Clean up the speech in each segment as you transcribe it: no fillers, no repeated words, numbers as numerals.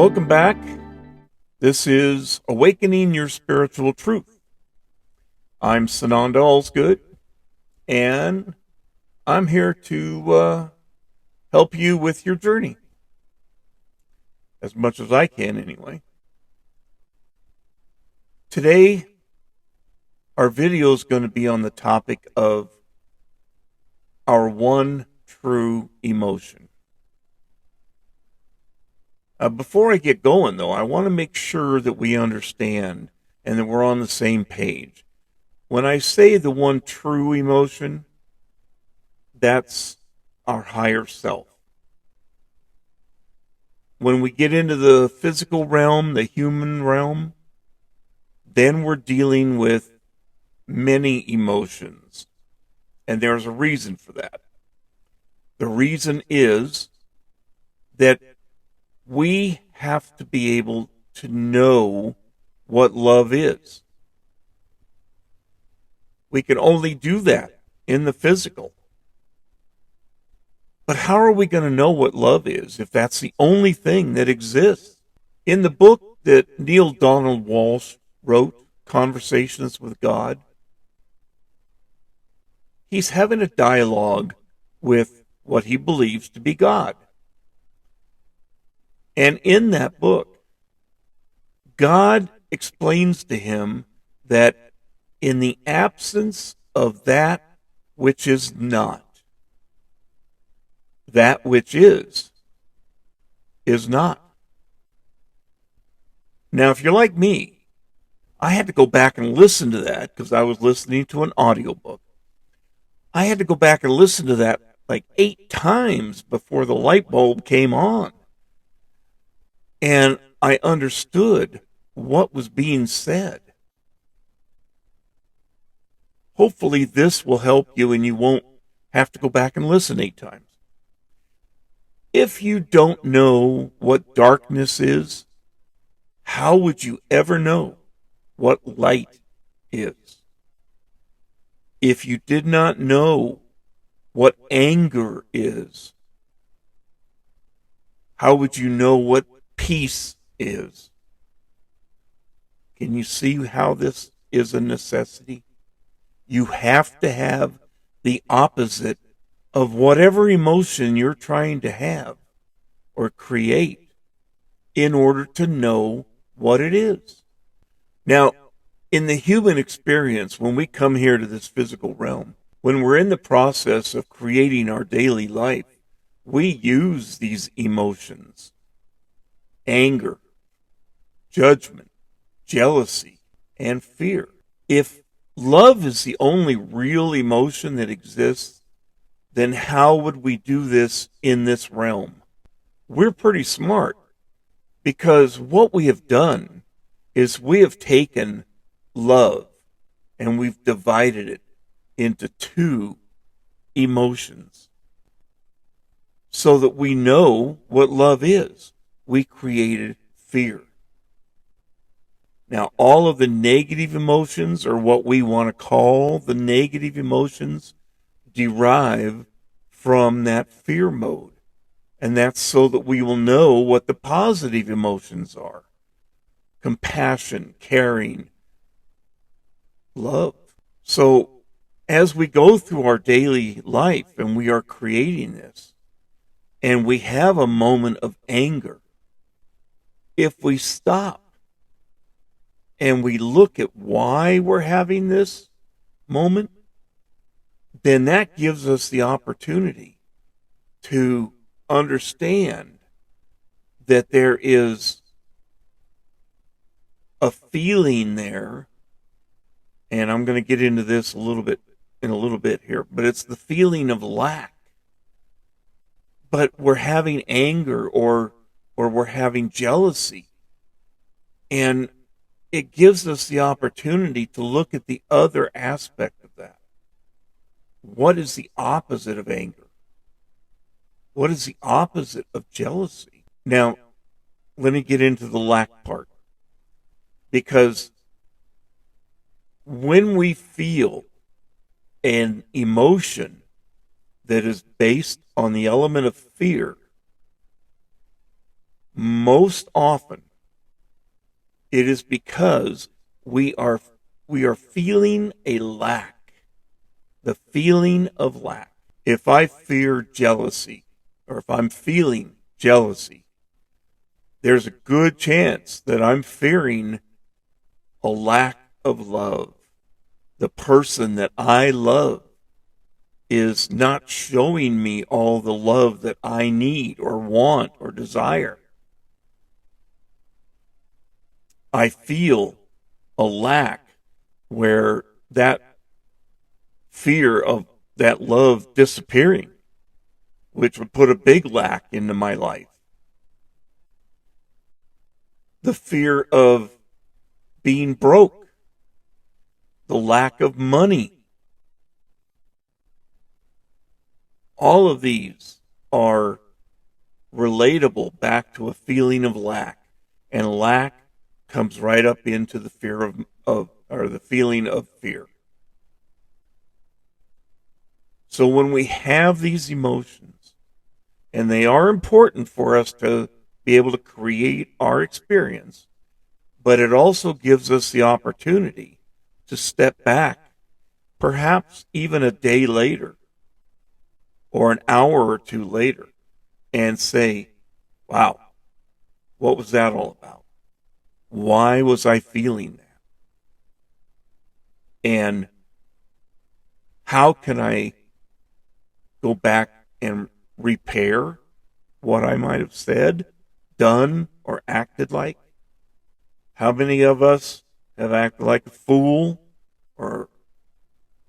Welcome back. This is Awakening Your Spiritual Truth. I'm Sananda Allsgood, and I'm here to help you with your journey, as much as I can anyway. Today, our video is going to be on the topic of our one true emotion. Before I get going, though, I want to make sure that we understand and that we're on the same page. When I say the one true emotion, that's our higher self. When we get into the physical realm, the human realm, then we're dealing with many emotions. And there's a reason for that. The reason is that we have to be able to know what love is. We can only do that in the physical. But how are we going to know what love is if that's the only thing that exists? In the book that Neil Donald Walsh wrote, Conversations with God, he's having a dialogue with what he believes to be God. And in that book, God explains to him that in the absence of that which is not, that which is not. Now, if you're like me, I had to go back and listen to that because I was listening to an audiobook. I had to go back and listen to that like 8 times before the light bulb came on. And I understood what was being said. Hopefully this will help you and you won't have to go back and listen 8 times. If you don't know what darkness is, how would you ever know what light is? If you did not know what anger is, how would you know what peace is? Can you see how this is a necessity? You have to have the opposite of whatever emotion you're trying to have or create in order to know what it is. Now, in the human experience, when we come here to this physical realm, when we're in the process of creating our daily life, we use these emotions: anger, judgment, jealousy, and fear. If love is the only real emotion that exists, then how would we do this in this realm? We're pretty smart, because what we have done is we have taken love and we've divided it into 2 emotions so that we know what love is. We created fear. Now, all of the negative emotions, or what we want to call the negative emotions, derive from that fear mode. And that's so that we will know what the positive emotions are: compassion, caring, love. So as we go through our daily life and we are creating this, and we have a moment of anger, if we stop and we look at why we're having this moment, then that gives us the opportunity to understand that there is a feeling there. And I'm going to get into this in a little bit here, but it's the feeling of lack. But we're having anger or we're having jealousy. And it gives us the opportunity to look at the other aspect of that. What is the opposite of anger? What is the opposite of jealousy? Now, let me get into the lack part. Because when we feel an emotion that is based on the element of fear, most often it is because we are feeling a lack, the feeling of lack. If I fear jealousy, or if I'm feeling jealousy, there's a good chance that I'm fearing a lack of love. The person that I love is not showing me all the love that I need or want or desire. I feel a lack where that fear of that love disappearing, which would put a big lack into my life. The fear of being broke, the lack of money. All of these are relatable back to a feeling of lack, and lack comes right up into the fear of or the feeling of fear. So when we have these emotions, and they are important for us to be able to create our experience, but it also gives us the opportunity to step back, perhaps even a day later or an hour or two later, and say, wow, what was that all about? Why was I feeling that? And how can I go back and repair what I might have said, done, or acted like? How many of us have acted like a fool, or,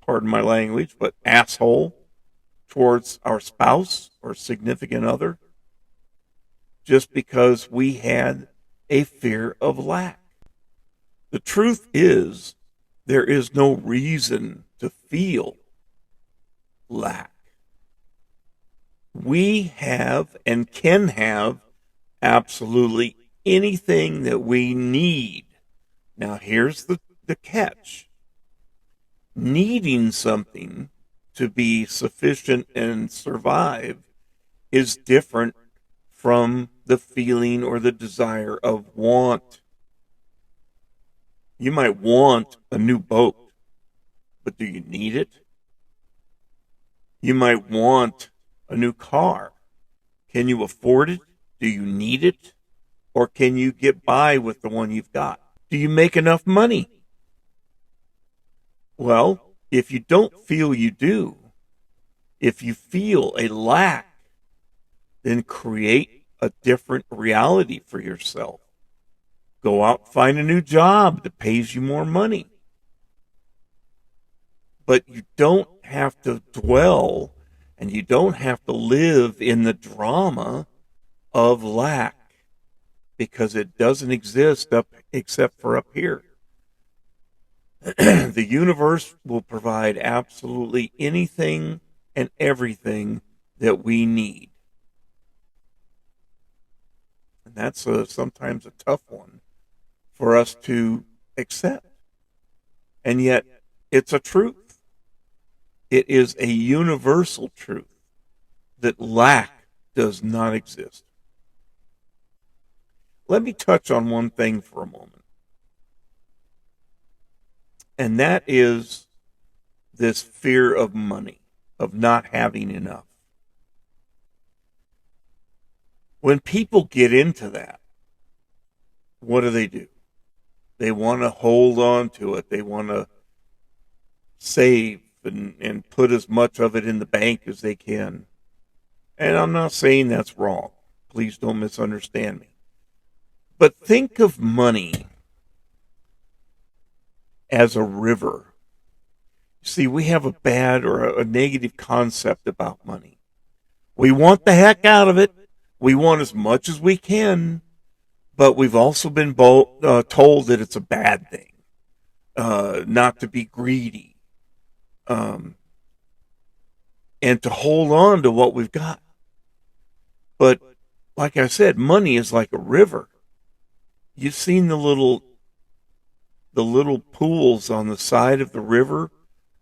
pardon my language, but asshole towards our spouse or significant other just because we had a fear of lack? The truth is, there is no reason to feel lack. We have and can have absolutely anything that we need. Now, here's the catch. Needing something to be sufficient and survive is different from the feeling or the desire of want. You might want a new boat, but do you need it? You might want a new car. Can you afford it? Do you need it? Or can you get by with the one you've got? Do you make enough money? Well, if you don't feel you do, if you feel a lack, then create a different reality for yourself. Go out and find a new job that pays you more money. But you don't have to dwell and you don't have to live in the drama of lack, because it doesn't exist except for up here. The universe will provide absolutely anything and everything that we need. And that's sometimes a tough one for us to accept. And yet, it's a truth. It is a universal truth that lack does not exist. Let me touch on one thing for a moment. And that is this fear of money, of not having enough. When people get into that, what do? They want to hold on to it. They want to save and put as much of it in the bank as they can. And I'm not saying that's wrong. Please don't misunderstand me. But think of money as a river. See, we have a bad or a negative concept about money. We want the heck out of it. We want as much as we can. But we've also been told that it's a bad thing, not to be greedy, and to hold on to what we've got. But like I said, money is like a river. You've seen the little pools on the side of the river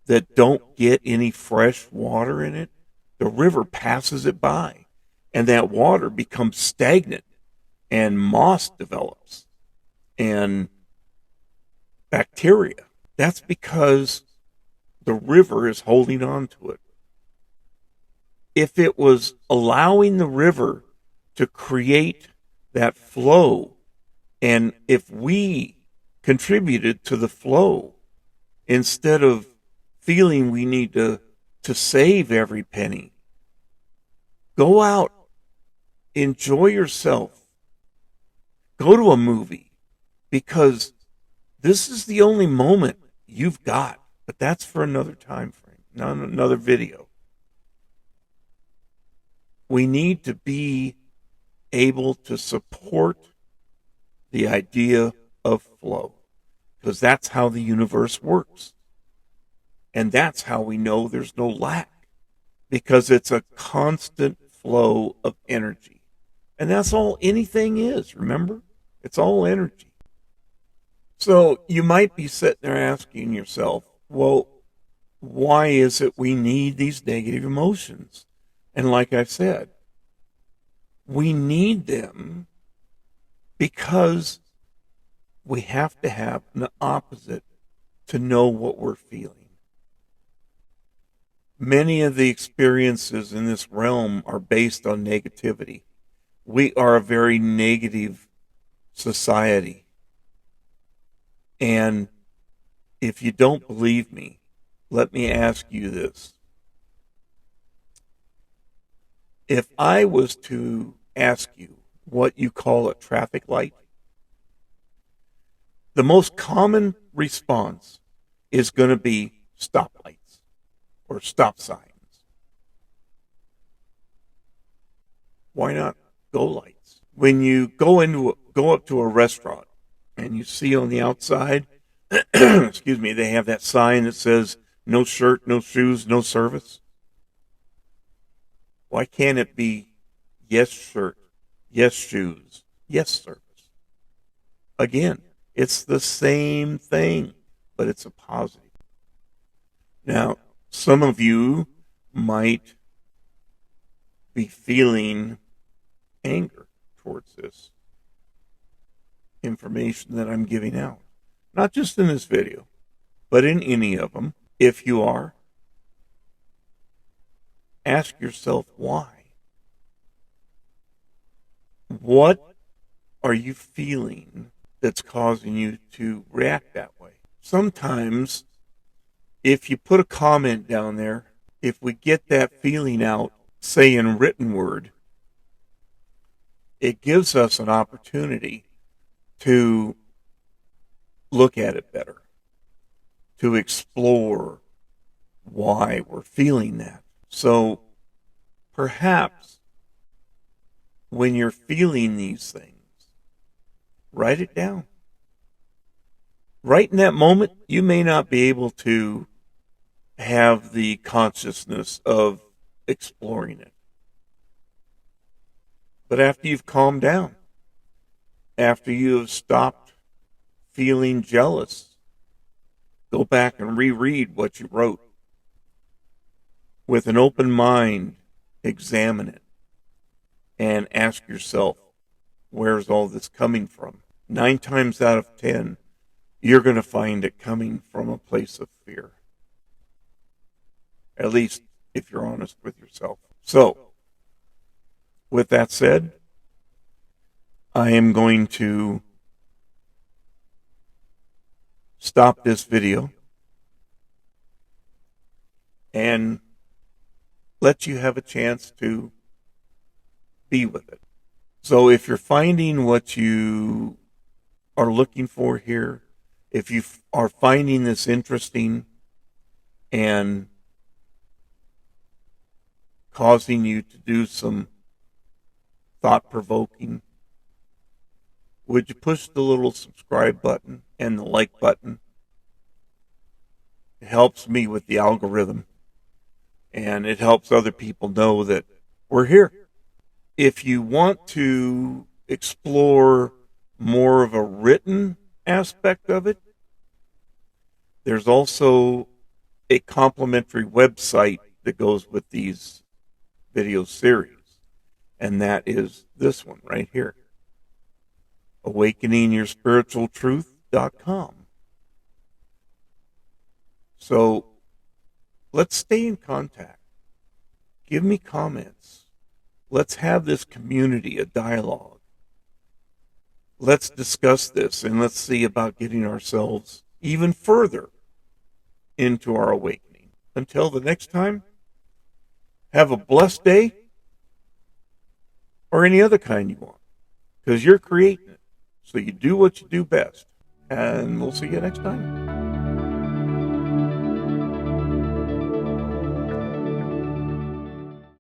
that don't get any fresh water in it. The river passes it by, and that water becomes stagnant. and moss develops and bacteria. That's because the river is holding on to it. If it was allowing the river to create that flow, and if we contributed to the flow instead of feeling we need to save every penny, go out, enjoy yourself, go to a movie, because this is the only moment you've got. But that's for another time frame, not another video. We need to be able to support the idea of flow, because that's how the universe works. And that's how we know there's no lack, because it's a constant flow of energy. And that's all anything is, remember? It's all energy. So you might be sitting there asking yourself, well, why is it we need these negative emotions? And like I said, we need them because we have to have an opposite to know what we're feeling. Many of the experiences in this realm are based on negativity. We are a very negative society. And if you don't believe me, let me ask you this. If I was to ask you what you call a traffic light, the most common response is going to be stoplights or stop signs. Why not go lights? When you go up to a restaurant and you see on the outside, excuse me, they have that sign that says no shirt, no shoes, no service. Why can't it be yes shirt, yes shoes, yes service? Again, it's the same thing, but it's a positive. Now, some of you might be feeling anger towards this information that I'm giving out. Not just in this video, but in any of them. If you are, ask yourself why. What are you feeling that's causing you to react that way? Sometimes, if you put a comment down there, if we get that feeling out, say in written word, it gives us an opportunity to look at it better, to explore why we're feeling that. So perhaps when you're feeling these things, write it down. Right in that moment, you may not be able to have the consciousness of exploring it. But after you've calmed down, after you have stopped feeling jealous, go back and reread what you wrote. With an open mind, examine it and ask yourself, where's all this coming from? 9 times out of 10, you're going to find it coming from a place of fear. At least if you're honest with yourself. So, with that said, I am going to stop this video and let you have a chance to be with it. So if you're finding what you are looking for here, if you are finding this interesting and causing you to do some thought-provoking, would you push the little subscribe button and the like button? It helps me with the algorithm, and it helps other people know that we're here. If you want to explore more of a written aspect of it, there's also a complimentary website that goes with these video series, and that is this one right here. awakeningyourspiritualtruth.com. So let's stay in contact. Give me comments. Let's have this community, a dialogue. Let's discuss this, and let's see about getting ourselves even further into our awakening. Until the next time, have a blessed day, or any other kind you want, because you're creating it. So you do what you do best, and we'll see you next time.